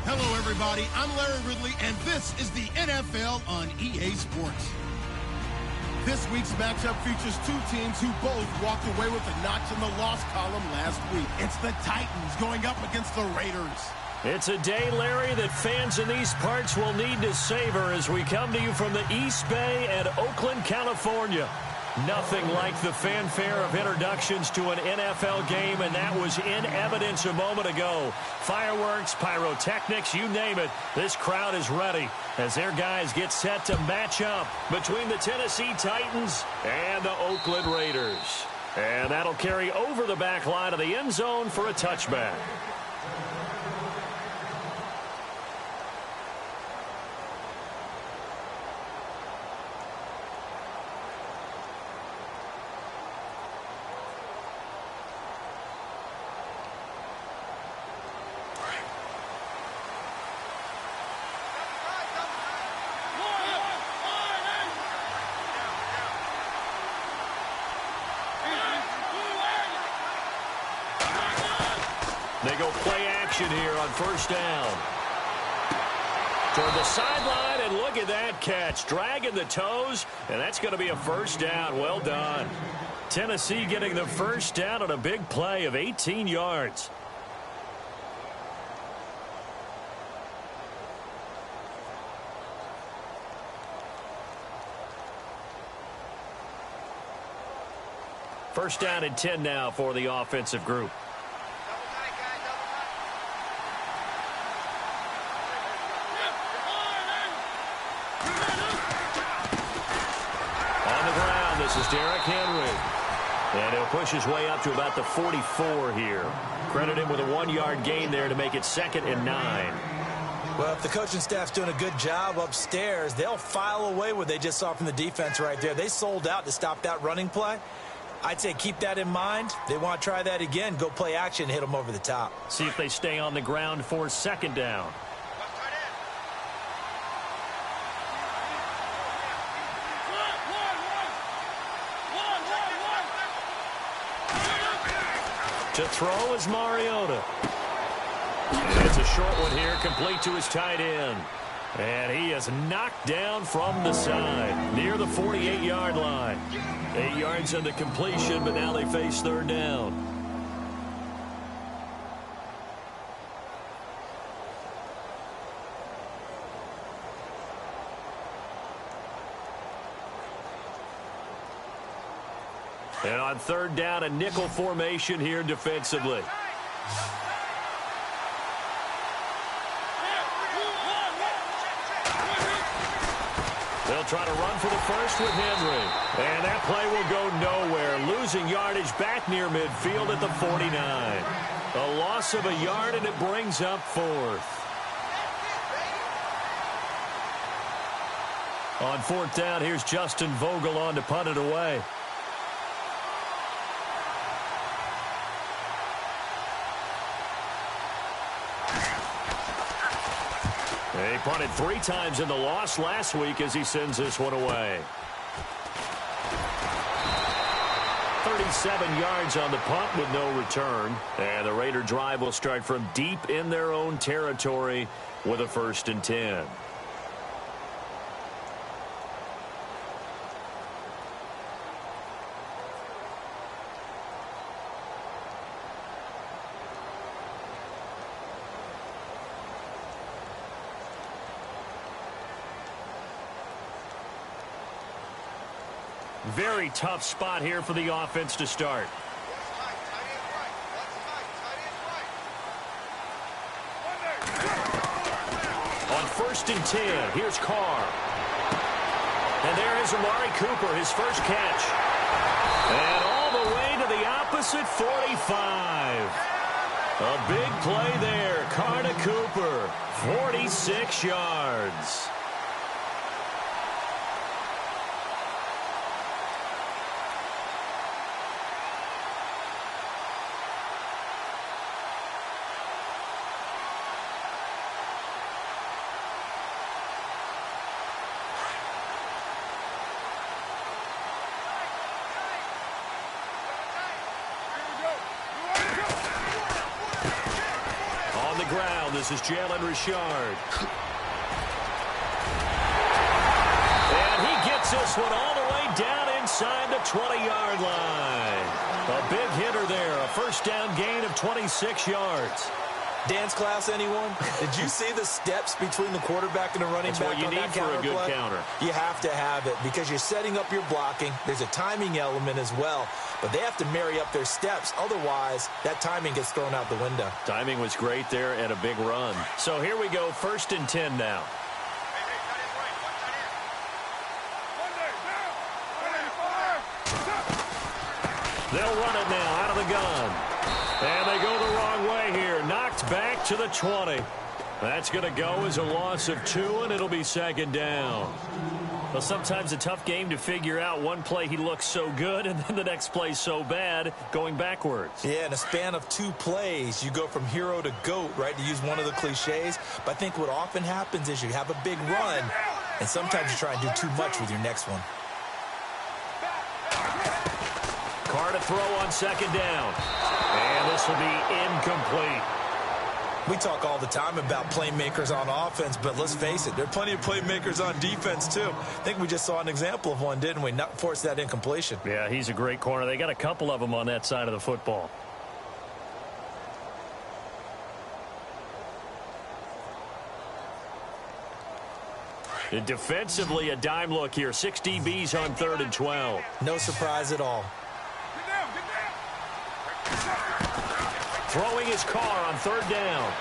Hello, everybody. I'm Larry Ridley, and this is the NFL on EA Sports. This week's matchup features two teams who both walked away with a notch in the loss column last week. It's the Titans going up against the Raiders. It's a day, Larry, that fans in these parts will need to savor as we come to you from the East Bay and Oakland, California. Nothing like the fanfare of introductions to an NFL game, and that was in evidence a moment ago. Fireworks, pyrotechnics, you name it. This crowd is ready as their guys get set to match up between the Tennessee Titans and the Oakland Raiders. And that'll carry over the back line of the end zone for a touchback. They go play action here on first down. Toward the sideline, and look at that catch. Dragging the toes, and that's going to be a first down. Well done. Tennessee getting the first down on a big play of 18 yards. First down and 10 now for the offensive group. This is Derrick Henry. And he'll push his way up to about the 44 here. Credit him with a 1-yard gain there to make it 2nd and 9. Well, if the coaching staff's doing a good job upstairs, they'll file away what they just saw from the defense right there. They sold out to stop that running play. I'd say keep that in mind. They want to try that again. Go play action, hit them over the top. See if they stay on the ground for 2nd down. To throw is Mariota. It's a short one here, complete to his tight end. And he is knocked down from the side, near the 48-yard line. 8 yards on the completion, but now they face 3rd down. And on 3rd down, a nickel formation here defensively. They'll try to run for the first with Henry. And that play will go nowhere. Losing yardage back near midfield at the 49. A loss of a yard, and it brings up 4th. On 4th down, here's Justin Vogel on to punt it away. He punted 3 times in the loss last week as he sends this one away. 37 yards on the punt with no return. And the Raider drive will start from deep in their own territory with a 1st and 10. Very tough spot here for the offense to start. On 1st and 10, here's Carr. And there is Amari Cooper, his first catch. And all the way to the opposite 45. A big play there. Carr to Cooper, 46 yards. the ground. This is Jalen Richard. And he gets this one all the way down inside the 20-yard line. A big hitter there. A first down gain of 26 yards. Dance class, anyone? Did you see the steps between the quarterback and the running back on that counter play? That's what you need for a good counter. You have to have it because you're setting up your blocking. There's a timing element as well, but they have to marry up their steps. Otherwise, that timing gets thrown out the window. Timing was great there and a big run. So here we go, 1st and 10 now. They'll run it now out of the gun. And they go the wrong way here. Knocked back to the 20. That's going to go as a loss of 2, and it'll be 2nd down. Well, sometimes a tough game to figure out. One play he looks so good, and then the next play so bad, going backwards. Yeah, in a span of 2 plays, you go from hero to GOAT, right, to use one of the cliches. But I think what often happens is you have a big run, and sometimes you try and do too much with your next one. Carr to throw on 2nd down. And this will be incomplete. We talk all the time about playmakers on offense, but let's face it, there are plenty of playmakers on defense, too. I think we just saw an example of one, didn't we? Not force that incompletion. Yeah, he's a great corner. They got a couple of them on that side of the football. And defensively, a dime look here. 6 DBs on 3rd and 12. No surprise at all. Throwing his Carr on 3rd down.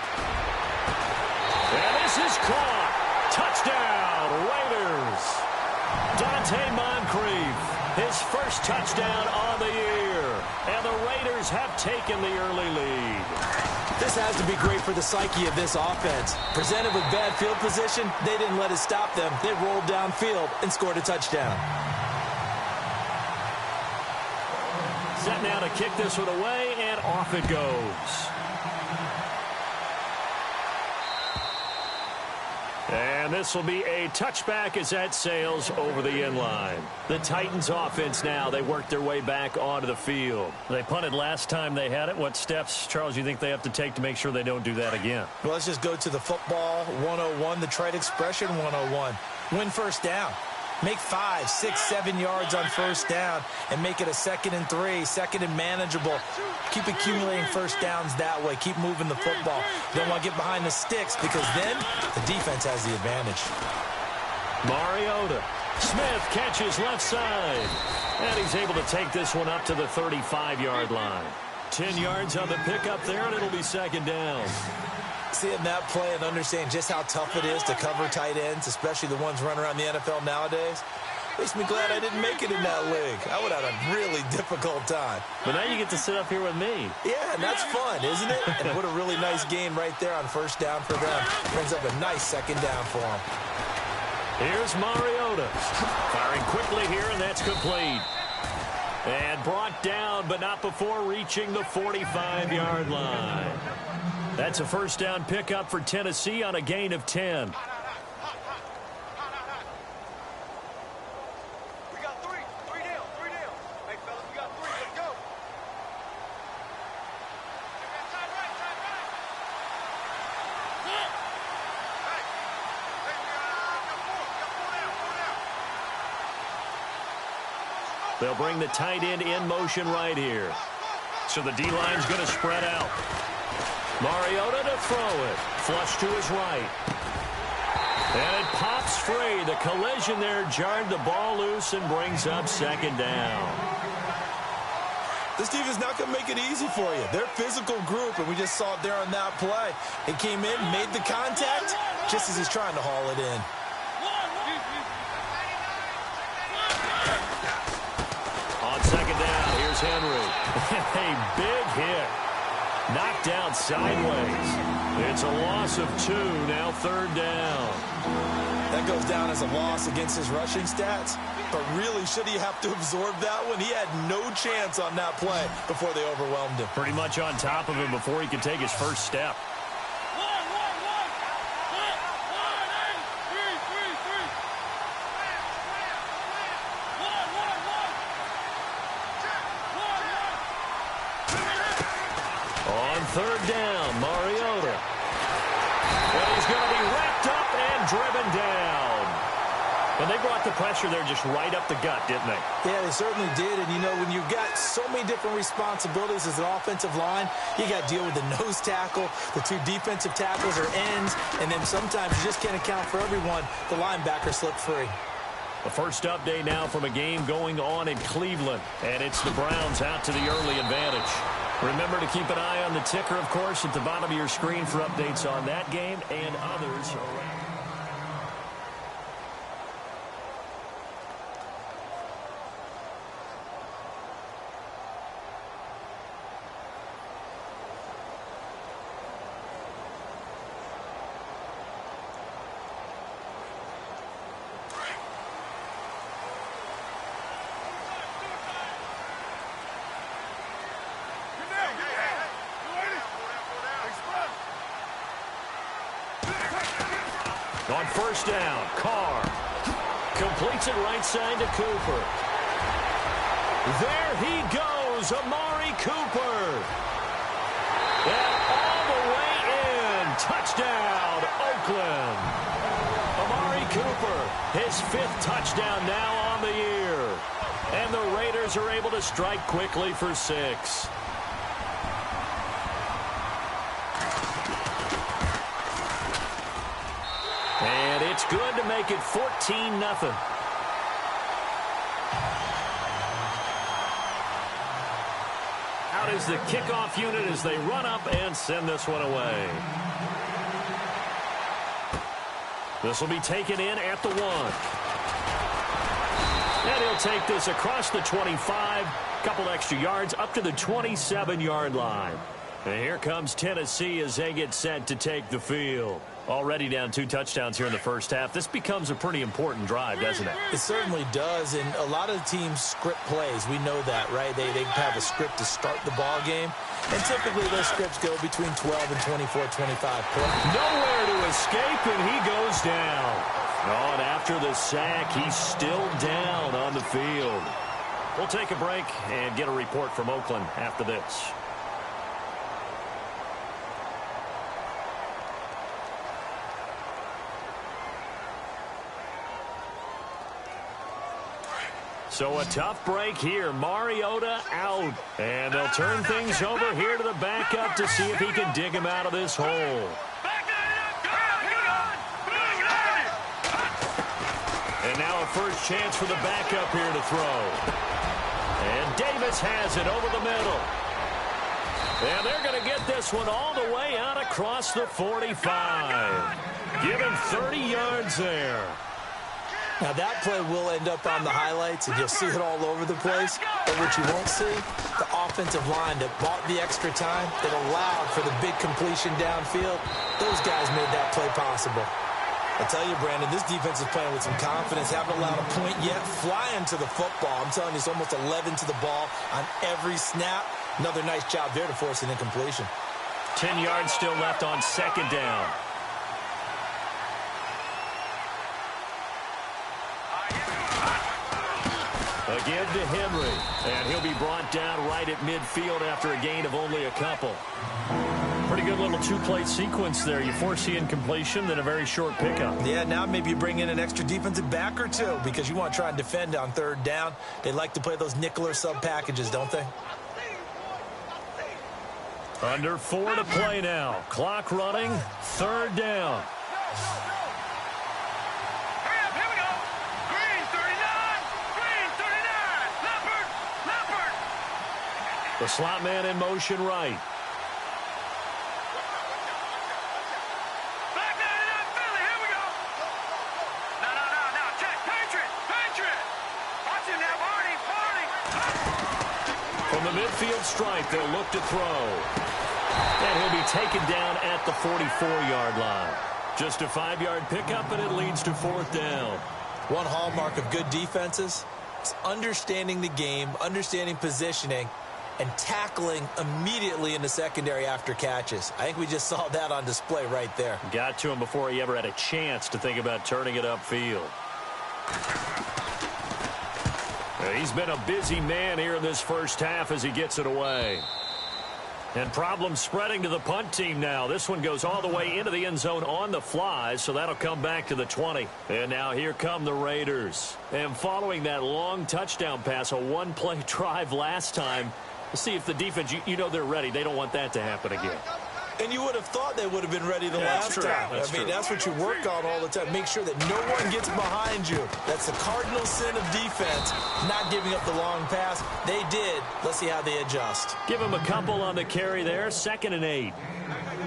And this is caught. Touchdown, Raiders. Dante Moncrief, his first touchdown on the year. And the Raiders have taken the early lead. This has to be great for the psyche of this offense. Presented with bad field position, they didn't let it stop them. They rolled downfield and scored a touchdown. Set now to kick this one away, and off it goes. And this will be a touchback as that sails over the end line. The Titans offense now, they work their way back onto the field. They punted last time they had it. What steps, Charles, you think they have to take to make sure they don't do that again? Well, let's just go to the football 101, the trite expression 101. Win first down. Make 5, 6, 7 yards on first down and make it a 2nd and 3, 2nd and manageable. Keep accumulating first downs that way. Keep moving the football. You don't want to get behind the sticks because then the defense has the advantage. Mariota. Smith catches left side. And he's able to take this one up to the 35-yard line. 10 yards on the pickup there, and it'll be 2nd down. Seeing that play and understanding just how tough it is to cover tight ends, especially the ones running around the NFL nowadays, makes me glad I didn't make it in that league. I would have had a really difficult time. But now you get to sit up here with me. Yeah, and that's fun, isn't it? And what a really nice gain right there on first down for them. Brings up a nice 2nd down for them. Here's Mariota. Firing quickly here, and that's complete. And brought down, but not before reaching the 45-yard line. That's a first down pickup for Tennessee on a gain of 10. We got 3 down. Hey, fellas, we got 3. Let's go. Side right. Hey, we got 4 down. They'll bring the tight end in motion right here. So the D-line's going to spread out. Mariota to throw it. Flush to his right. And it pops free. The collision there jarred the ball loose and brings up 2nd down. This team is not going to make it easy for you. They're a physical group, and we just saw it there on that play. He came in, made the contact, just as he's trying to haul it in. On 2nd down, here's Henry. A big hit. Knocked down sideways. It's a loss of 2, now 3rd down. That goes down as a loss against his rushing stats. But really, should he have to absorb that one? He had no chance on that play before they overwhelmed him. Pretty much on top of him before he could take his first step. On 3rd down, Mariota. driven down. And they brought the pressure there just right up the gut, didn't they? Yeah, they certainly did. And, you know, when you've got so many different responsibilities as an offensive line, you got to deal with the nose tackle, the two defensive tackles or ends, and then sometimes you just can't account for everyone. The linebacker slipped free. The first update now from a game going on in Cleveland, and it's the Browns out to the early advantage. Remember to keep an eye on the ticker, of course, at the bottom of your screen for updates on that game and others around. On first down, Carr completes it right side to Cooper. There he goes, Amari Cooper. And all the way in, touchdown, Oakland. Amari Cooper, his 5th touchdown now on the year. And the Raiders are able to strike quickly for 6. And it's good to make it 14-0. Out is the kickoff unit as they run up and send this one away. This will be taken in at the 1. And he'll take this across the 25, couple extra yards up to the 27-yard line. And here comes Tennessee as they get set to take the field. Already down 2 touchdowns here in the first half. This becomes a pretty important drive, doesn't it? It certainly does, and a lot of the teams script plays. We know that, right? They have a script to start the ball game, and typically those scripts go between 12 and 24, 25 points. Nowhere to escape, and he goes down. Oh, and after the sack, he's still down on the field. We'll take a break and get a report from Oakland after this. So a tough break here. Mariota out. And they'll turn things over here to the backup to see if he can dig him out of this hole. And now a first chance for the backup here to throw. And Davis has it over the middle. And they're going to get this one all the way out across the 45. Give him 30 yards there. Now, that play will end up on the highlights, and you'll see it all over the place. But what you won't see, the offensive line that bought the extra time, that allowed for the big completion downfield, those guys made that play possible. I tell you, Brandon, this defense is playing with some confidence. Haven't allowed a point yet. Flying to the football. I'm telling you, it's almost 11 to the ball on every snap. Another nice job there to force an incompletion. 10 yards still left on second down. A give to Henry, and he'll be brought down right at midfield after a gain of only a couple. Pretty good little 2-play sequence there. You force the incompletion, then a very short pickup. Yeah, now maybe you bring in an extra defensive back or two because you want to try and defend on third down. They like to play those nickel or sub packages, don't they? Under 4 to play now. Clock running, third down. The slot man in motion right. From the midfield stripe, they'll look to throw. And he'll be taken down at the 44-yard line. Just a 5-yard pickup, and it leads to fourth down. One hallmark of good defenses is understanding the game, understanding positioning, and tackling immediately in the secondary after catches. I think we just saw that on display right there. Got to him before he ever had a chance to think about turning it upfield. He's been a busy man here in this first half as he gets it away. And problems spreading to the punt team now. This one goes all the way into the end zone on the fly, so that'll come back to the 20. And now here come the Raiders. And following that long touchdown pass, a one-play drive last time, let's see if the defense, you know they're ready. They don't want that to happen again. And you would have thought they would have been ready the last time. That's what you work on all the time. Make sure that no one gets behind you. That's the cardinal sin of defense, not giving up the long pass. They did. Let's see how they adjust. Give him a couple on the carry there. 2nd and 8.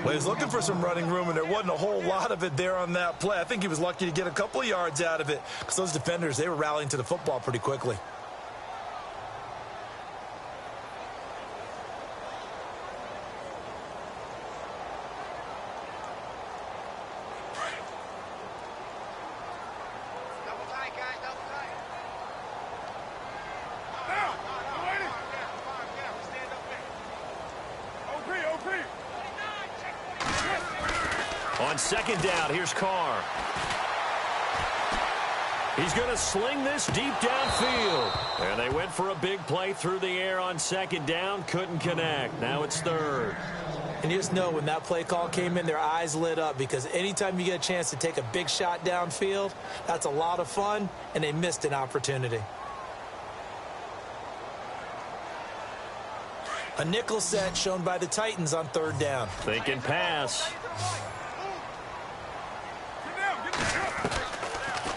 Well, he was looking for some running room, and there wasn't a whole lot of it there on that play. I think he was lucky to get a couple of yards out of it because those defenders, they were rallying to the football pretty quickly. On 2nd down, here's Carr. He's going to sling this deep downfield. And they went for a big play through the air on 2nd down. Couldn't connect. Now it's 3rd. And you just know when that play call came in, their eyes lit up because anytime you get a chance to take a big shot downfield, that's a lot of fun, and they missed an opportunity. A nickel set shown by the Titans on 3rd down. Thinking pass.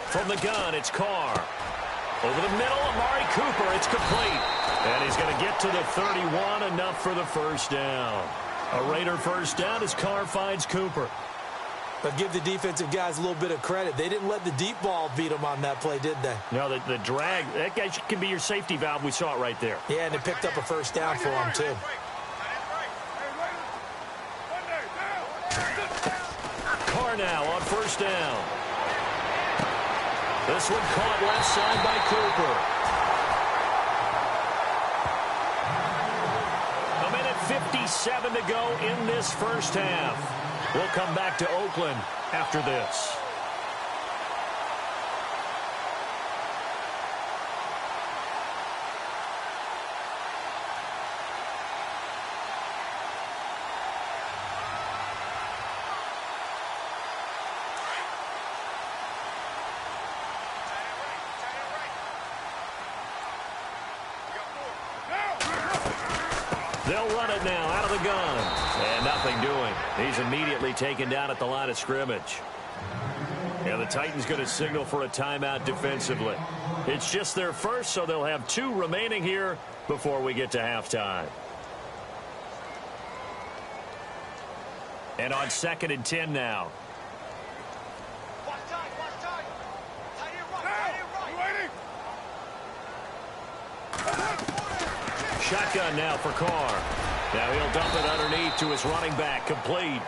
From the gun, it's Carr. Over the middle, Amari Cooper. It's complete. And he's going to get to the 31, enough for the 1st down. A Raider 1st down as Carr finds Cooper. But give the defensive guys a little bit of credit. They didn't let the deep ball beat them on that play, did they? No, the drag, that guy can be your safety valve. We saw it right there. Yeah, and they picked up a 1st down for him, too. Carr now on 1st down. This one caught left side by Cooper. A minute 57 to go in this 1st half. We'll come back to Oakland after this. They'll run it now out of the gun. And nothing doing. He's immediately taken down at the line of scrimmage. And the Titans going to signal for a timeout defensively. It's just their first, so they'll have 2 remaining here before we get to halftime. And on 2nd and 10 now. Shotgun now for Carr. Now he'll dump it underneath to his running back, complete.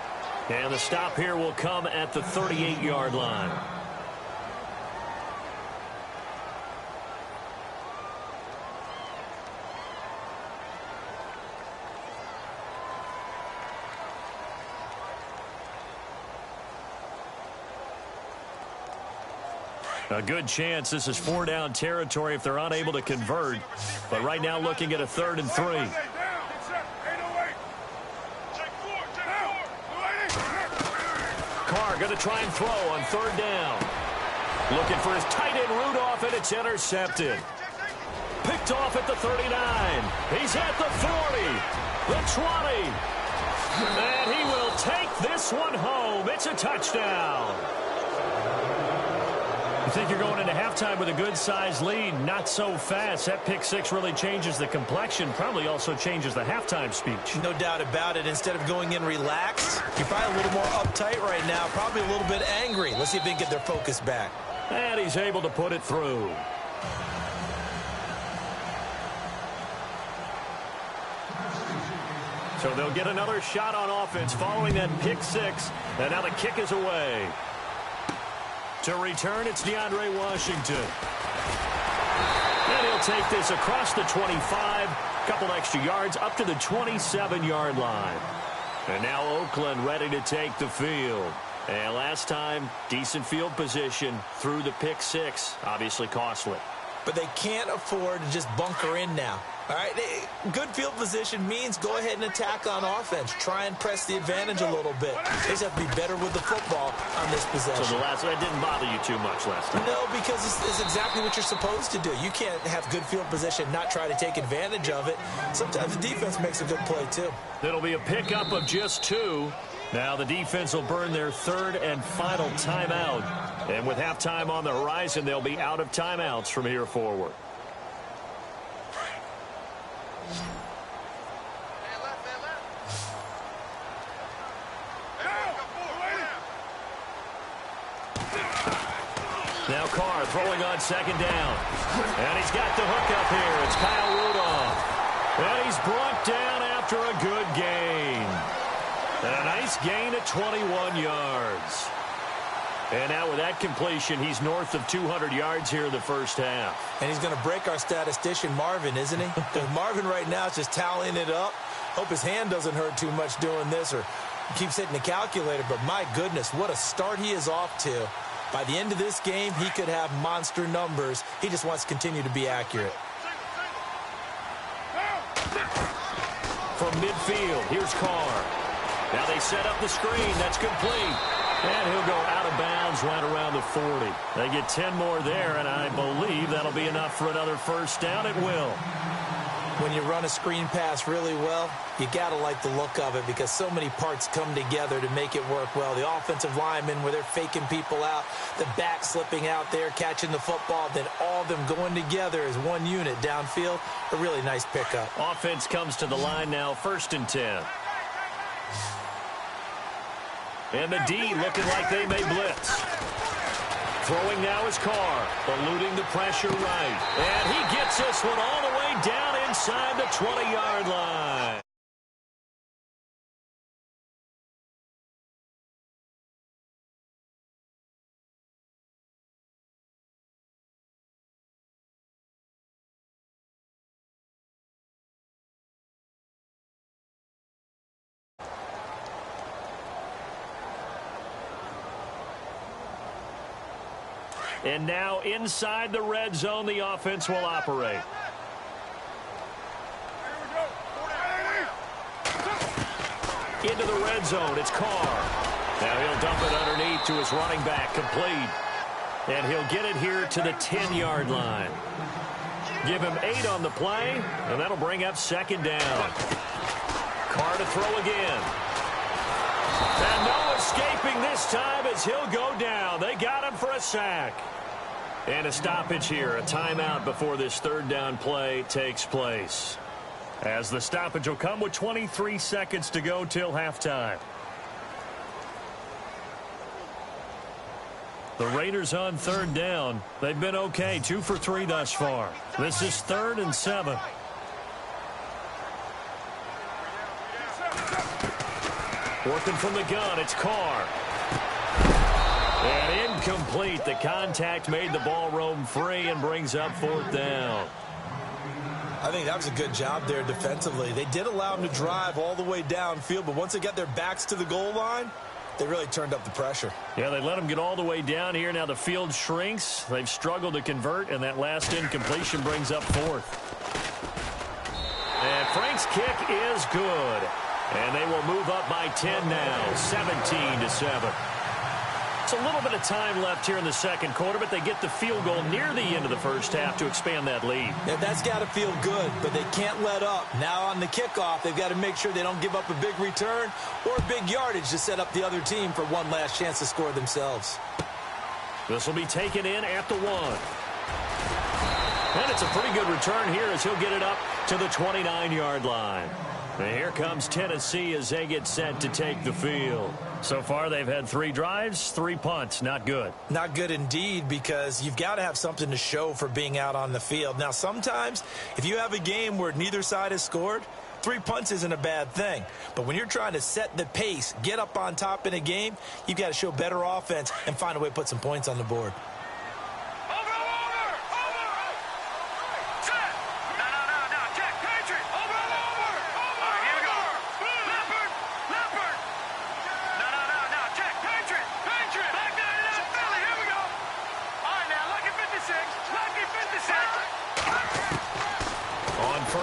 And the stop here will come at the 38-yard line. A good chance this is 4-down territory if they're unable to convert. But right now looking at a 3rd and 3. Carr going to try and throw on 3rd down. Looking for his tight end Rudolph, and it's intercepted. Picked off at the 39. He's at the 40. The 20. And he will take this one home. It's a touchdown. You think you're going into halftime with a good-sized lead. Not so fast. That pick 6 really changes the complexion. Probably also changes the halftime speech. No doubt about it. Instead of going in relaxed, you're probably a little more uptight right now. Probably a little bit angry. Let's see if they can get their focus back. And he's able to put it through. So they'll get another shot on offense following that pick 6. And now the kick is away. To return, it's DeAndre Washington. And he'll take this across the 25. Couple extra yards up to the 27-yard line. And now Oakland ready to take the field. And last time, decent field position through the pick 6. Obviously costly. But they can't afford to just bunker in now. All right, good field position means go ahead and attack on offense. Try and press the advantage a little bit. They just have to be better with the football on this possession. So that didn't bother you too much last time? No, because it's exactly what you're supposed to do. You can't have good field position, not try to take advantage of it. Sometimes the defense makes a good play, too. It'll be a pickup of just 2. Now the defense will burn their 3rd and final timeout. And with halftime on the horizon, they'll be out of timeouts from here forward. Now Carr throwing on 2nd down. And he's got the hookup here. It's Kyle Rudolph. And he's brought down after a good gain. And a nice gain at 21 yards. And now with that completion, he's north of 200 yards here in the first half. And he's going to break our statistician, Marvin, isn't he? Because Marvin right now is just tallying it up. Hope his hand doesn't hurt too much doing this or keeps hitting the calculator. But my goodness, what a start he is off to. By the end of this game, he could have monster numbers. He just wants to continue to be accurate. From midfield, here's Carr. Now they set up the screen. That's complete. And he'll go out of bounds right around the 40. They get 10 more there, and I believe that'll be enough for another first down. It will. When you run a screen pass really well, you got to like the look of it because so many parts come together to make it work well. The offensive linemen, where they're faking people out, the back slipping out there, catching the football, then all of them going together as one unit downfield. A really nice pickup. Offense comes to the line now, 1st and 10. And the D looking like they may blitz. Throwing now is Carr, eluding the pressure right. And he gets this one all the way down inside the 20-yard line. And now inside the red zone, the offense will operate. Into the red zone, it's Carr. Now he'll dump it underneath to his running back, complete. And he'll get it here to the 10-yard line. Give him 8 on the play, and that'll bring up 2nd down. Carr to throw again. And no escaping this time as he'll go down. They got him for a sack. And a stoppage here, a timeout before this 3rd down play takes place. As the stoppage will come with 23 seconds to go till halftime. The Raiders on 3rd down. They've been okay, 2 for 3 thus far. This is 3rd and 7. Working from the gun, it's Carr. And incomplete. The contact made the ball roam free and brings up 4th down. I think that was a good job there defensively. They did allow them to drive all the way downfield, but once they got their backs to the goal line, they really turned up the pressure. Yeah, they let them get all the way down here. Now the field shrinks. They've struggled to convert, and that last incompletion brings up 4th. And Frank's kick is good. And they will move up by 10 now, 17-7. It's a little bit of time left here in the 2nd quarter, but they get the field goal near the end of the first half to expand that lead. Yeah, that's got to feel good, but they can't let up. Now on the kickoff, they've got to make sure they don't give up a big return or big yardage to set up the other team for one last chance to score themselves. This will be taken in at the 1. And it's a pretty good return here as he'll get it up to the 29-yard line. And here comes Tennessee as they get set to take the field. So far, they've had 3 drives, 3 punts. Not good. Not good indeed, because you've got to have something to show for being out on the field. Now, sometimes, if you have a game where neither side has scored, 3 punts isn't a bad thing. But when you're trying to set the pace, get up on top in a game, you've got to show better offense and find a way to put some points on the board.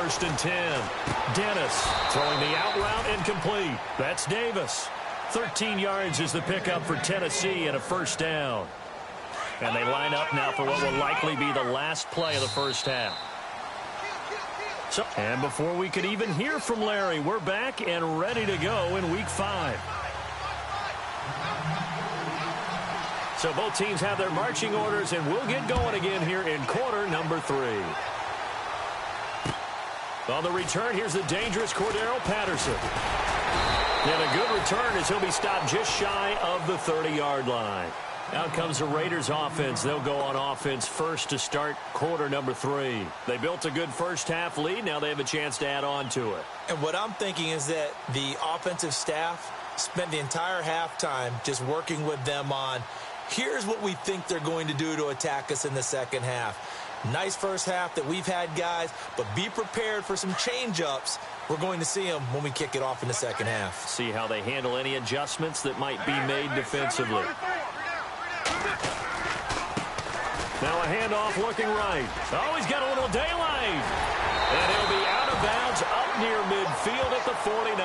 first and 10. Dennis throwing the out route incomplete. That's Davis. 13 yards is the pickup for Tennessee and a first down. And they line up now for what will likely be the last play of the first half. And before we could even hear from Larry, we're back and ready to go in Week 5. So both teams have their marching orders, and we'll get going again here in quarter number 3. On the return, here's the dangerous Cordero Patterson. And a good return as he'll be stopped just shy of the 30-yard line. Out comes the Raiders offense. They'll go on offense first to start quarter number 3. They built a good first half lead. Now they have a chance to add on to it. And what I'm thinking is that the offensive staff spent the entire halftime just working with them on, here's what we think they're going to do to attack us in the second half. Nice first half that we've had, guys, but be prepared for some change-ups. We're going to see them when we kick it off in the second half. See how they handle any adjustments that might be made defensively. Now a handoff looking right. Oh, he's got a little daylight. And he'll be out of bounds up near midfield at the 49.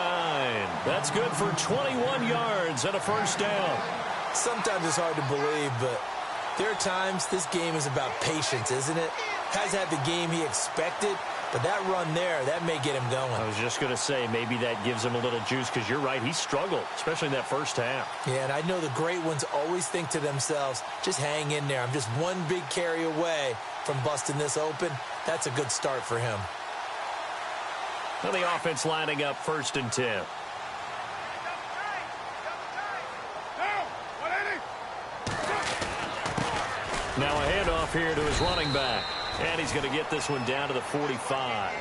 That's good for 21 yards and a first down. Sometimes it's hard to believe, but there are times this game is about patience, isn't it? Has had the game he expected, but that run there, that may get him going. I was just going to say, maybe that gives him a little juice, because you're right, he struggled, especially in that first half. Yeah, and I know the great ones always think to themselves, just hang in there. I'm just one big carry away from busting this open. That's a good start for him. Well, the offense lining up first and 10. Now a handoff here to his running back. And he's going to get this one down to the 45.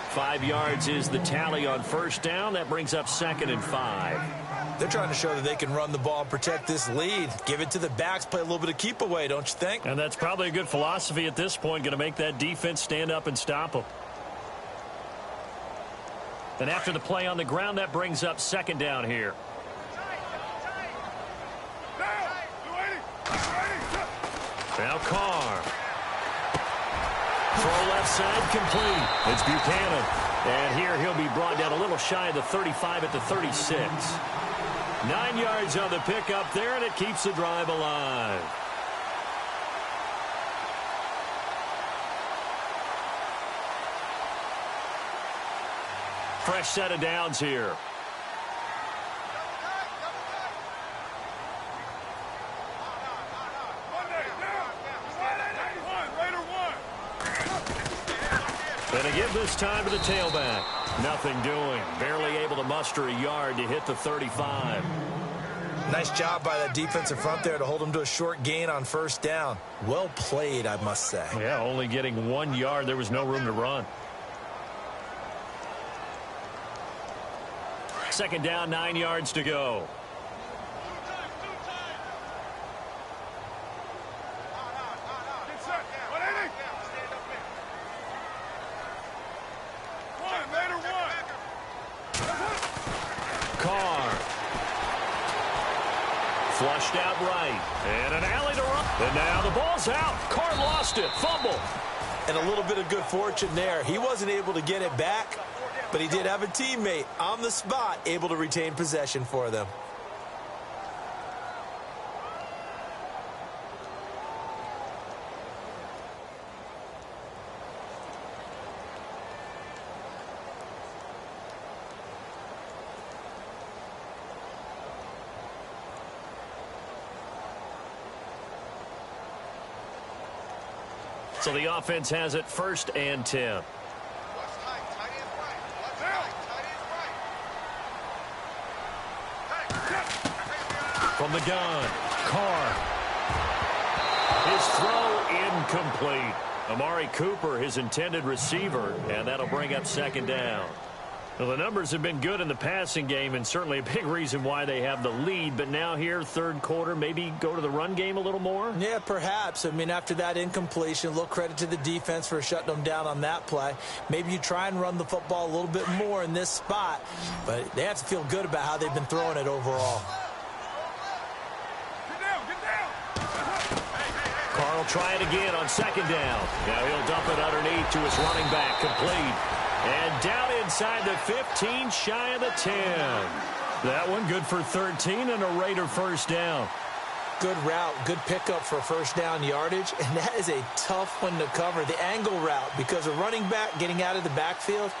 5 yards is the tally on first down. That brings up 2nd and 5. They're trying to show that they can run the ball and protect this lead. Give it to the backs, play a little bit of keep away, don't you think? And that's probably a good philosophy at this point, going to make that defense stand up and stop them. And after the play on the ground, that brings up 2nd down here. Now Carr. Throw left side complete. It's Buchanan. And here he'll be brought down a little shy of the 35 at the 36. 9 yards on the pickup there, and it keeps the drive alive. Fresh set of downs here. And a give this time to the tailback. Nothing doing. Barely able to muster a yard to hit the 35. Nice job by that defensive front there to hold him to a short gain on first down. Well played, I must say. Yeah, only getting 1 yard. There was no room to run. 2nd down, 9 yards to go. Flushed out right. And an alley to run. And now the ball's out. Carr lost it. Fumble. And a little bit of good fortune there. He wasn't able to get it back, but he did have a teammate on the spot able to retain possession for them. So the offense has it 1st and 10. From the gun, Carr. His throw incomplete. Amari Cooper, his intended receiver, and that'll bring up 2nd down. Well, the numbers have been good in the passing game, and certainly a big reason why they have the lead. But now here, 3rd quarter, maybe go to the run game a little more? Yeah, perhaps. I mean, after that incompletion, a little credit to the defense for shutting them down on that play. Maybe you try and run the football a little bit more in this spot. But they have to feel good about how they've been throwing it overall. Carr will try it again on 2nd down. Now he'll dump it underneath to his running back, complete. And down inside the 15, shy of the 10. That one good for 13 and a Raider first down. Good route, good pickup for first down yardage, and that is a tough one to cover, the angle route, because a running back getting out of the backfield,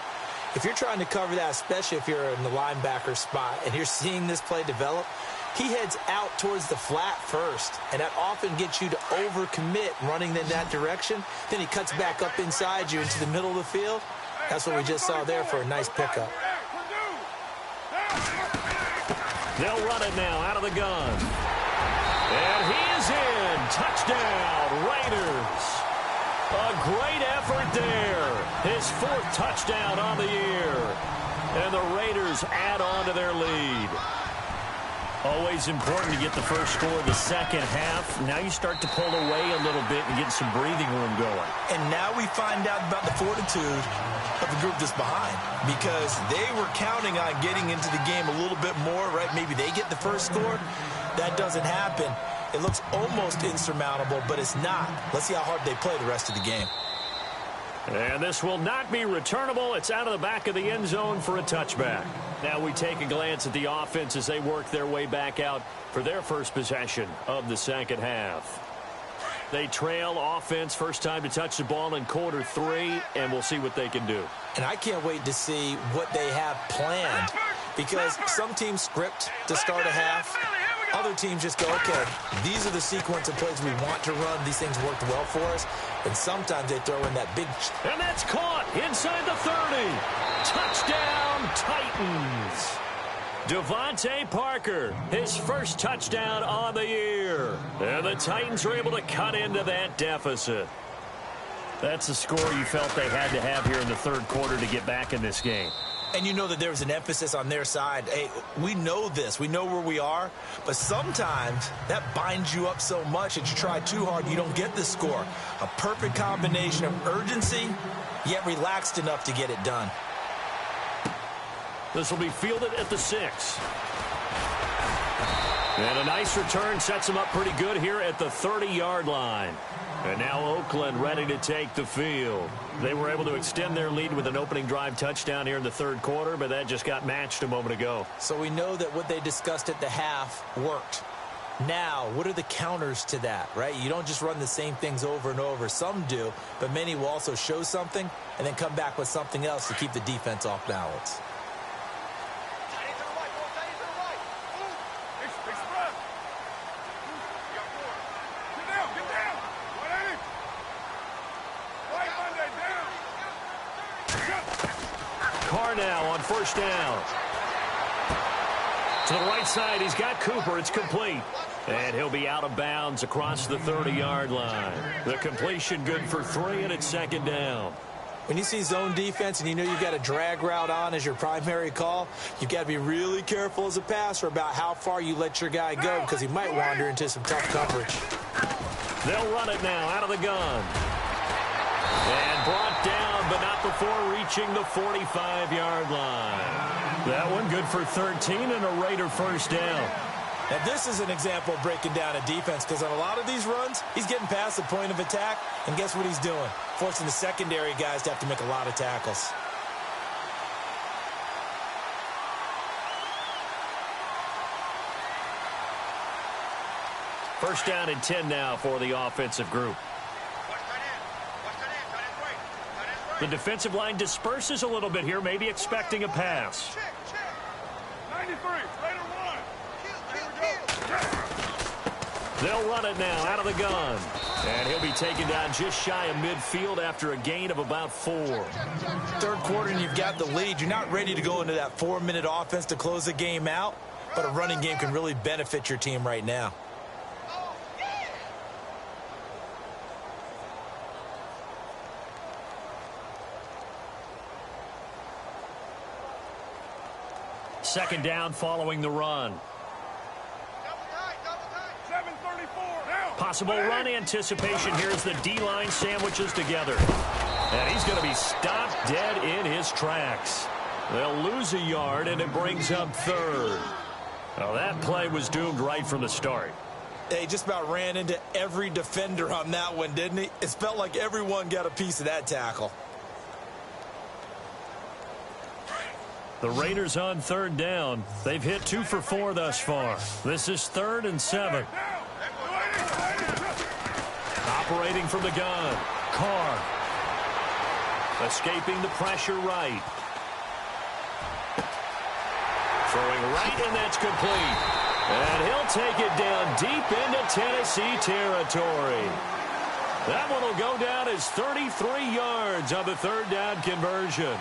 if you're trying to cover that, especially if you're in the linebacker spot and you're seeing this play develop, he heads out towards the flat first, and that often gets you to overcommit running in that direction. Then he cuts back up inside you into the middle of the field. That's what we just saw there for a nice pickup. They'll run it now out of the gun. And he is in. Touchdown, Raiders. A great effort there. His 4th touchdown on the year. And the Raiders add on to their lead. Always important to get the first score of the second half. Now you start to pull away a little bit and get some breathing room going. And now we find out about the fortitude of the group that's behind, because they were counting on getting into the game a little bit more, right? Maybe they get the first score. That doesn't happen. It looks almost insurmountable, but it's not. Let's see how hard they play the rest of the game. And this will not be returnable. It's out of the back of the end zone for a touchback. Now we take a glance at the offense as they work their way back out for their first possession of the second half. They trail offense, first time to touch the ball in quarter 3, and we'll see what they can do. And I can't wait to see what they have planned, because some teams script to start a half. Other teams just go, okay, these are the sequence of plays we want to run. These things worked well for us. And sometimes they throw in that big... And that's caught inside the 30. Touchdown, Titans. Devontae Parker, his first touchdown on the year. And the Titans are able to cut into that deficit. That's the score you felt they had to have here in the third quarter to get back in this game. And you know that there's an emphasis on their side. Hey, we know this. We know where we are. But sometimes that binds you up so much that you try too hard, you don't get the score. A perfect combination of urgency, yet relaxed enough to get it done. This will be fielded at the 6. And a nice return sets them up pretty good here at the 30-yard line. And now Oakland ready to take the field. They were able to extend their lead with an opening drive touchdown here in the third quarter, but that just got matched a moment ago. So we know that what they discussed at the half worked. Now, what are the counters to that, right? You don't just run the same things over and over. Some do, but many will also show something and then come back with something else to keep the defense off balance. Now on first down. To the right side, he's got Cooper. It's complete. And he'll be out of bounds across the 30-yard line. The completion good for 3, and it's second down. When you see zone defense and you know you've got a drag route on as your primary call, you've got to be really careful as a passer about how far you let your guy go, because he might wander into some tough coverage. They'll run it now out of the gun. And brought down, but not before reaching the 45-yard line. That one good for 13 and a Raider first down. Now, this is an example of breaking down a defense, because on a lot of these runs, he's getting past the point of attack, and guess what he's doing? Forcing the secondary guys to have to make a lot of tackles. First down and 10 now for the offensive group. The defensive line disperses a little bit here, maybe expecting a pass. 93, Raider 1. They'll run it now out of the gun. And he'll be taken down just shy of midfield after a gain of about 4. Third quarter and you've got the lead. You're not ready to go into that 4-minute offense to close the game out, but a running game can really benefit your team right now. Second down following the run. Possible run anticipation here as the D-line sandwiches together. And he's going to be stopped dead in his tracks. They'll lose a yard, and it brings up third. Well, that play was doomed right from the start. He just about ran into every defender on that one, didn't he? It felt like everyone got a piece of that tackle. The Raiders on third down. They've hit 2 for 4 thus far. This is 3rd and 7. Operating from the gun. Carr. Escaping the pressure right. Throwing right, and that's complete. And he'll take it down deep into Tennessee territory. That one will go down as 33 yards on the 3rd down conversion.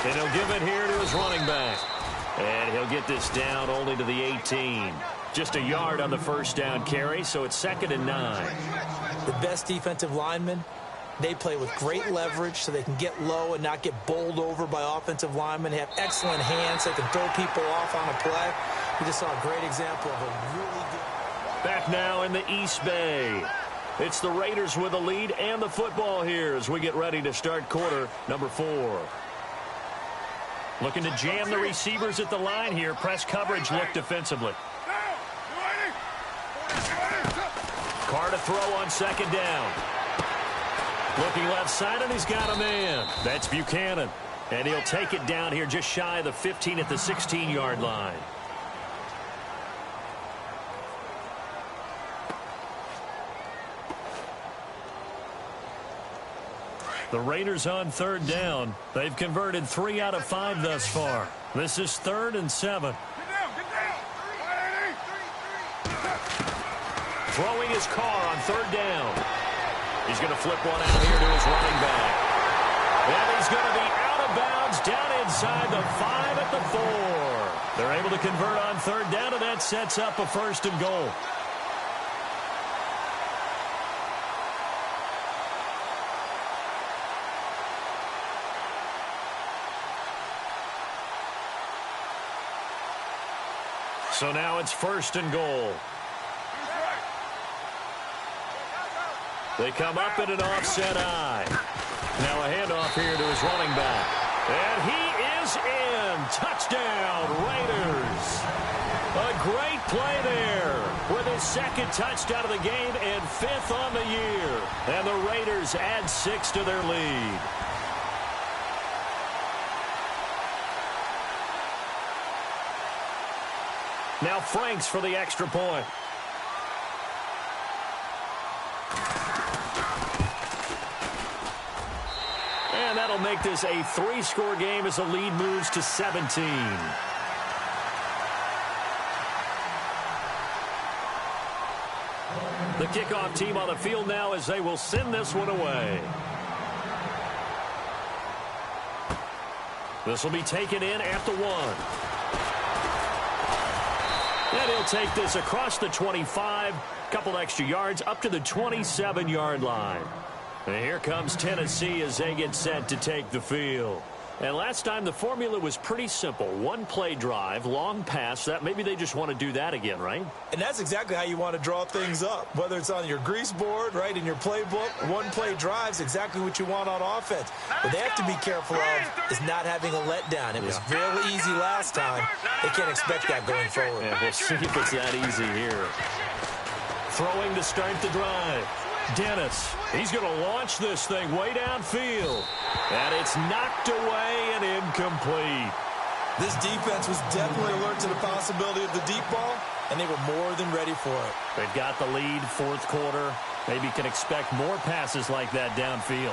And he'll give it here to his running back. And he'll get this down only to the 18. Just a yard on the 1st down carry, so it's 2nd and 9. The best defensive linemen, they play with great leverage so they can get low and not get bowled over by offensive linemen. They have excellent hands so they can throw people off on a play. We just saw a great example of a really good... Back now in the East Bay. It's the Raiders with the lead and the football here as we get ready to start quarter number 4. Looking to jam the receivers at the line here. Press coverage look defensively. Carr to throw on 2nd down. Looking left side, and he's got a man. That's Buchanan. And he'll take it down here just shy of the 15 at the 16-yard line. The Raiders on 3rd down. They've converted 3 out of 5 thus far. This is 3rd and 7. Throwing his Carr on 3rd down. He's going to flip one out here to his running back. And he's going to be out of bounds down inside the 5 at the 4. They're able to convert on 3rd down, and that sets up a 1st and goal. So now it's 1st and goal. They come up in an offset eye. Now a handoff here to his running back. And he is in. Touchdown, Raiders. A great play there with his 2nd touchdown of the game and 5th on the year. And the Raiders add 6 to their lead. Now Franks for the extra point. And that'll make this a 3-score game as the lead moves to 17. The kickoff team on the field now as they will send this one away. This will be taken in at the 1. And he'll take this across the 25, couple extra yards up to the 27-yard line. And here comes Tennessee as they get set to take the field. And last time the formula was pretty simple. 1-play drive, long pass. That maybe they just want to do that again, right? And that's exactly how you want to draw things up. Whether it's on your grease board, right, in your playbook, 1-play drive is exactly what you want on offense. What they have to be careful of is not having a letdown. It was really easy last time. They can't expect that going forward. Yeah, we'll see if it's that easy here. Throwing to start the drive. Dennis, he's going to launch this thing way downfield. And it's knocked away and incomplete. This defense was definitely alert to the possibility of the deep ball, and they were more than ready for it. They've got the lead, 4th quarter. Maybe can expect more passes like that downfield.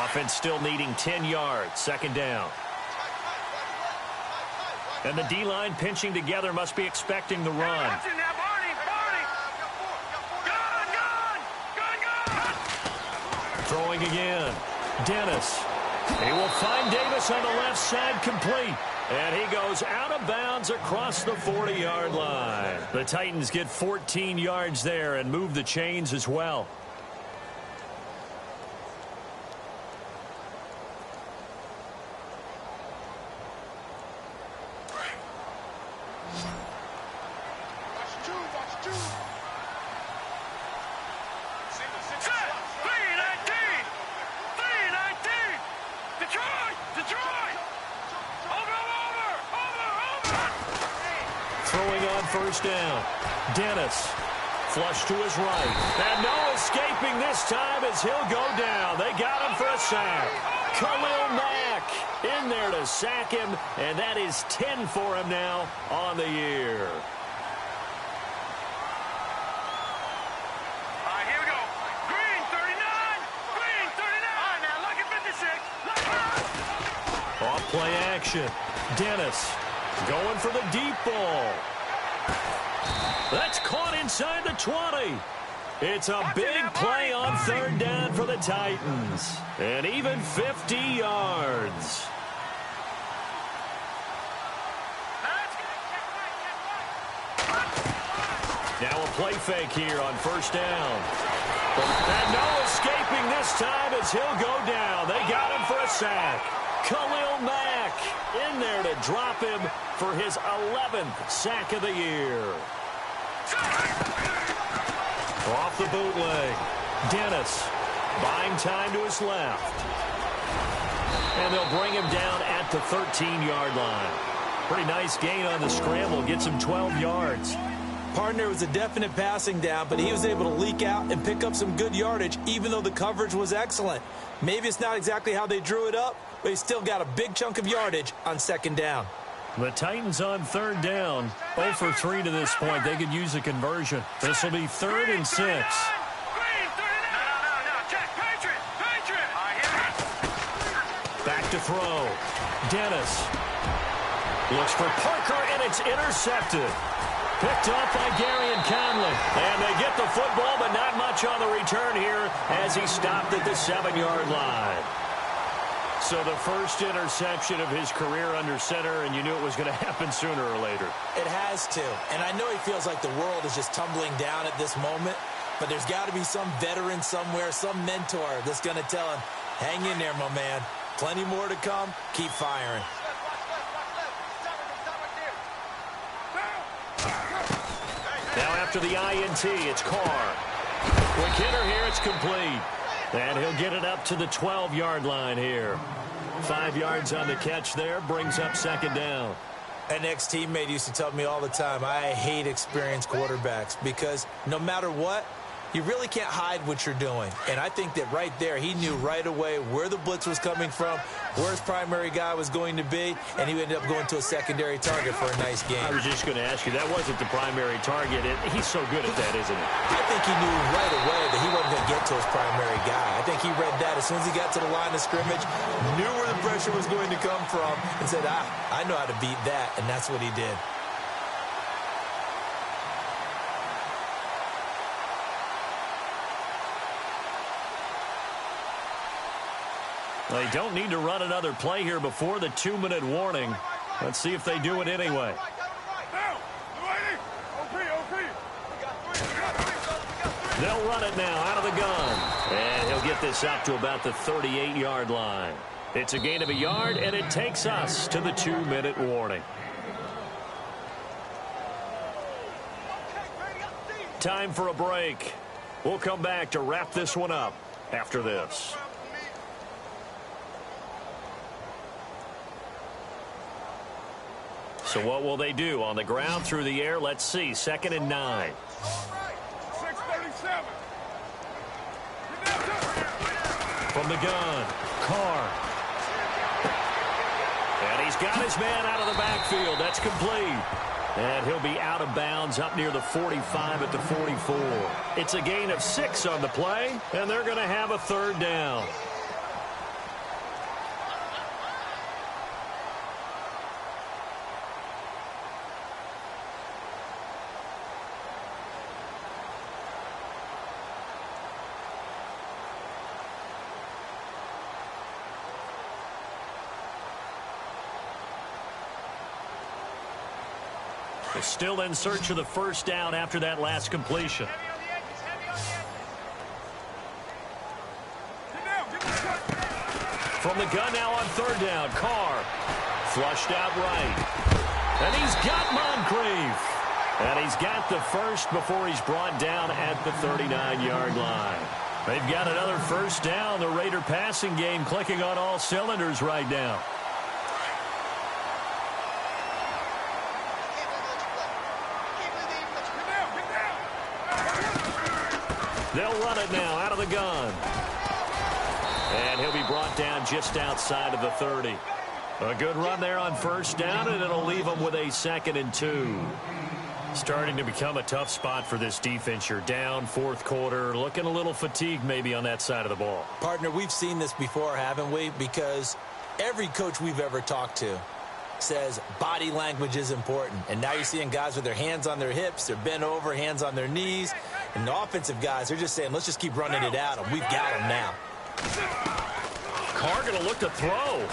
Offense still needing 10 yards, 2nd down. And the D-line pinching together must be expecting the run. Throwing again. Dennis. He will find Davis on the left side complete. And he goes out of bounds across the 40-yard line. The Titans get 14 yards there and move the chains as well. first down. Dennis. Flush to his right. And no escaping this time as he'll go down. They got him for a sack. Khalil Mack in there to sack him, and that is 10 for him now on the year. All right, here we go. Green 39. Green 39. All right, now, lucky 56. Off play action. Dennis going for the deep ball. That's caught inside the 20. It's a big play on third down for the Titans. And even 50 yards. Now a play fake here on first down. And no escaping this time as he'll go down. They got him for a sack. Khalil Mack in there to drop him for his 11th sack of the year. Off the bootleg. Dennis buying time to his left. And they'll bring him down at the 13-yard line. Pretty nice gain on the scramble. Gets him 12 yards. Partner was a definite passing down, but he was able to leak out and pick up some good yardage, even though the coverage was excellent. Maybe it's not exactly how they drew it up, but he still got a big chunk of yardage on second down. The Titans on third down, 0 for 3 to this point. They could use a conversion. This will be 3rd and 6. Green 39. No, check. Patriot. All right, here. Back to throw. Dennis looks for Parker, and it's intercepted. Picked off by Gary and Conley. And they get the football, but not much on the return here as he stopped at the 7-yard line. So the first interception of his career under center, and you knew it was going to happen sooner or later. It has to. And I know he feels like the world is just tumbling down at this moment, but there's got to be some veteran somewhere, some mentor that's going to tell him, hang in there, my man. Plenty more to come. Keep firing. Now after the INT, it's Carr. Quick hitter here, it's complete. And he'll get it up to the 12-yard line here. 5 yards on the catch there, brings up second down. An ex-teammate used to tell me all the time, I hate experienced quarterbacks because no matter what, you really can't hide what you're doing. And I think that right there, he knew right away where the blitz was coming from, where his primary guy was going to be, and he ended up going to a secondary target for a nice game. I was just going to ask you, that wasn't the primary target. He's so good at that, isn't he? I think he knew right away that he wasn't going to get to his primary guy. I think he read that as soon as he got to the line of scrimmage, knew where the pressure was going to come from, and said, I know how to beat that, and that's what he did. They don't need to run another play here before the 2-minute warning. Let's see if they do it anyway. They'll run it now out of the gun. And he'll get this up to about the 38-yard line. It's a gain of a yard, and it takes us to the 2-minute warning. Time for a break. We'll come back to wrap this one up after this. So what will they do? On the ground, through the air, let's see. 2nd and 9. 637. From the gun, Carr. And he's got his man out of the backfield. That's complete. And he'll be out of bounds up near the 45 at the 44. It's a gain of 6 on the play, and they're going to have a 3rd down. Still in search of the first down after that last completion. From the gun now on 3rd down, Carr flushed out right. And he's got Moncrief. And he's got the first before he's brought down at the 39-yard line. They've got another first down. The Raider passing game clicking on all cylinders right now. They'll run it now out of the gun. And he'll be brought down just outside of the 30. A good run there on first down, and it'll leave them with a 2nd and 2. Starting to become a tough spot for this defense. You're down fourth quarter, looking a little fatigued maybe on that side of the ball. Partner, we've seen this before, haven't we? Because every coach we've ever talked to says body language is important. And now you're seeing guys with their hands on their hips, they're bent over, hands on their knees. And the offensive guys, they're just saying, let's just keep running it at them. We've got them now. Carr going to look to throw.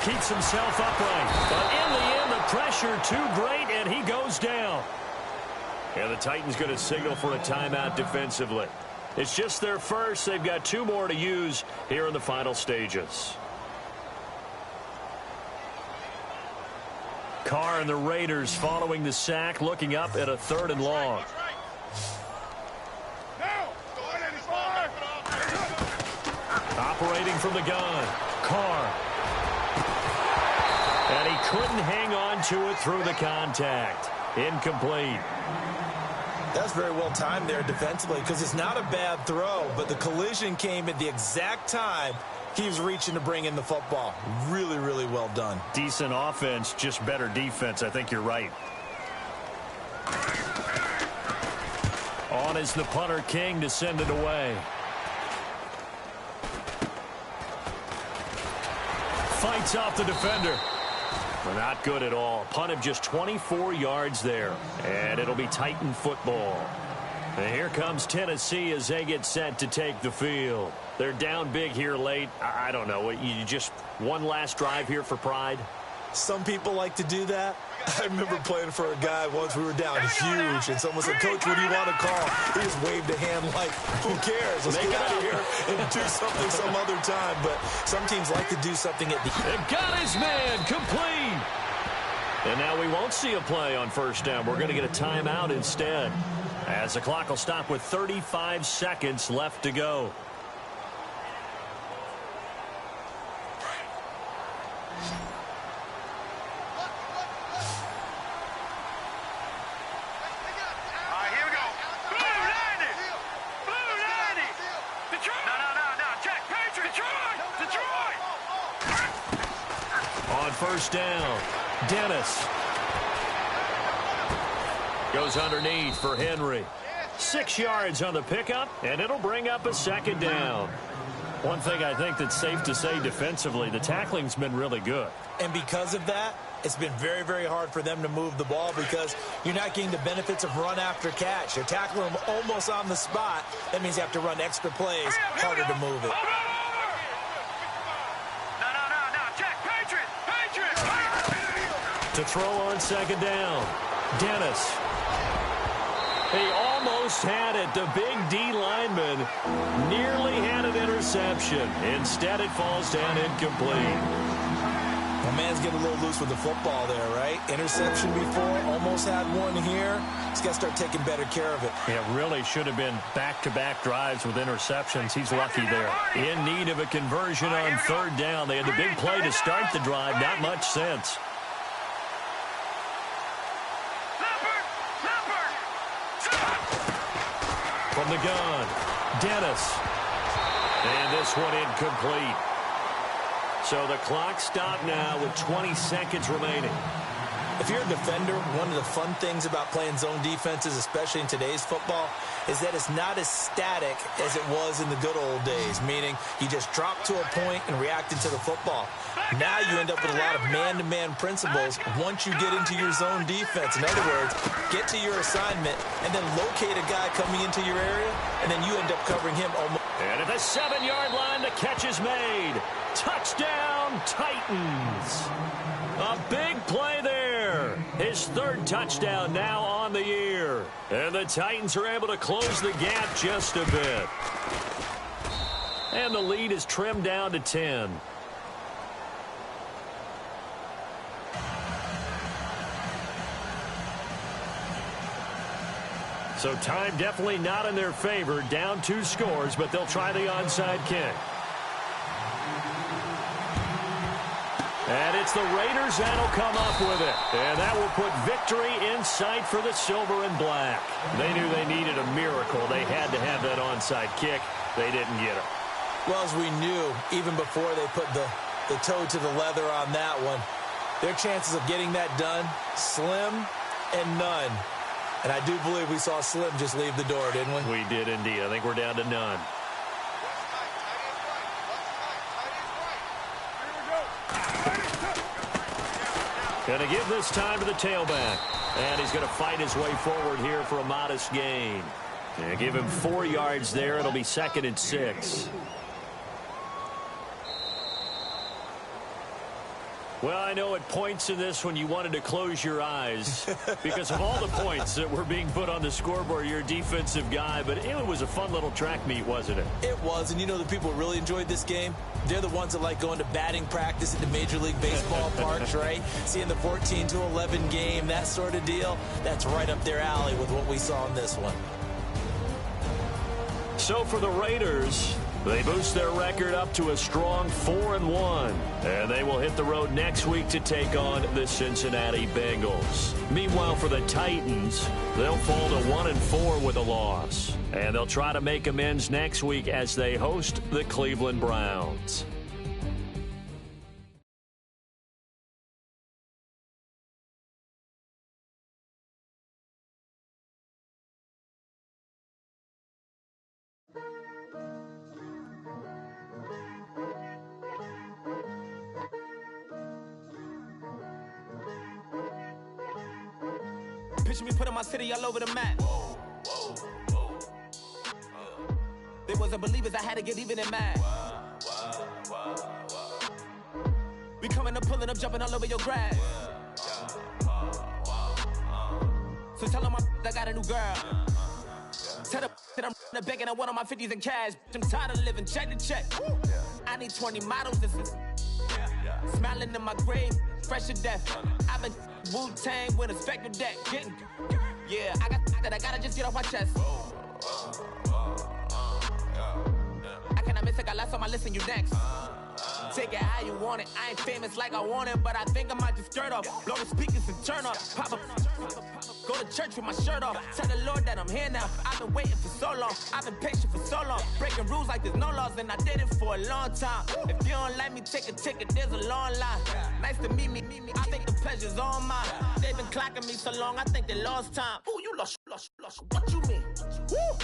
Keeps himself upright. But in the end, the pressure too great, and he goes down. And the Titans going to signal for a timeout defensively. It's just their first. They've got 2 more to use here in the final stages. Carr and the Raiders following the sack, looking up at a 3rd and long. Operating from the gun, Carr. And he couldn't hang on to it through the contact. Incomplete. That's very well timed there defensively because it's not a bad throw, but the collision came at the exact time he was reaching to bring in the football. Really, really well done. Decent offense, just better defense. I think you're right. On is the punter King to send it away. Fights off the defender. Not good at all. Punt of just 24 yards there. And it'll be Titan football. And here comes Tennessee as they get set to take the field. They're down big here late. I don't know. You just one last drive here for pride? Some people like to do that. I remember playing for a guy once. We were down huge, and someone said, "Coach, what do you want to call?" He just waved a hand like, who cares? Let's get out of here and do something some other time. But some teams like to do something at the end. Got his man complete. And now we won't see a play on first down. We're going to get a timeout instead, as the clock will stop with 35 seconds left to go. First down, Dennis. Goes underneath for Henry. 6 yards on the pickup, and it'll bring up a 2nd down. One thing I think that's safe to say defensively, the tackling's been really good. And because of that, it's been very, very hard for them to move the ball because you're not getting the benefits of run after catch. They're tackling them almost on the spot. That means you have to run extra plays, harder to move it. To throw on 2nd down, Dennis. He almost had it. The big D lineman nearly had an interception. Instead, it falls down incomplete. My man's getting a little loose with the football there, right? Interception before, almost had one here. He's got to start taking better care of it. Yeah, really should have been back-to-back drives with interceptions. He's lucky there. In need of a conversion on 3rd down. They had the big play to start the drive. Not much sense. From the gun, Dennis. And this one incomplete. So the clock stopped now with 20 seconds remaining. If you're a defender, one of the fun things about playing zone defenses, especially in today's football, is that it's not as static as it was in the good old days, meaning you just drop to a point and reacted to the football. Now you end up with a lot of man-to-man principles once you get into your zone defense. In other words, get to your assignment and then locate a guy coming into your area, and then you end up covering him almost. And at the 7-yard line, the catch is made. Touchdown, Titans. A big play there. His 3rd touchdown now on the year. And the Titans are able to close the gap just a bit. And the lead is trimmed down to 10. So time definitely not in their favor. Down 2 scores, but they'll try the onside kick. And it's the Raiders that'll come up with it. And that will put victory in sight for the silver and black. They knew they needed a miracle. They had to have that onside kick. They didn't get it. Well, as we knew, even before they put the toe to the leather on that one, their chances of getting that done, slim and none. And I do believe we saw Slim just leave the door, didn't we? We did indeed. I think we're down to none. Going to give this time to the tailback. And he's going to fight his way forward here for a modest gain. And give him 4 yards there. It'll be 2nd and 6. Well, I know at points in this when you wanted to close your eyes because of all the points that were being put on the scoreboard. You're a defensive guy, but it was a fun little track meet, wasn't it? It was, and you know the people who really enjoyed this game? They're the ones that like going to batting practice at the Major League Baseball parks, right? Seeing the 14-11 game, that sort of deal. That's right up their alley with what we saw in this one. So for the Raiders, they boost their record up to a strong 4-1. And they will hit the road next week to take on the Cincinnati Bengals. Meanwhile, for the Titans, they'll fall to 1-4 with a loss. And they'll try to make amends next week as they host the Cleveland Browns. Picture me putting my city all over the map. They wasn't believers, I had to get even and mad. We coming up, pulling up, jumping all over your grass. So tell them I got a new girl. Tell them that I'm begging on one of my 50s in cash. I'm tired of living check to check. I need 20 models, this is smiling in my grave, fresh to death. I've been Wu-Tang with a spectre deck. Yeah, I gotta just get off my chest. I cannot miss it, got last on my list and you next. Take it how you want it. I ain't famous like I want it, but I think I might just skirt off. Blow the speakers and turn up. Pop up. Go to church with my shirt off. Tell the Lord that I'm here now. I've been waiting for so long. I've been patient for so long. Breaking rules like there's no laws, and I did it for a long time. If you don't like me, take a ticket. There's a long line. Nice to meet me. I think the pleasure's all mine. They've been clocking me so long, I think they lost time. Ooh, you lost. What you mean? Woo!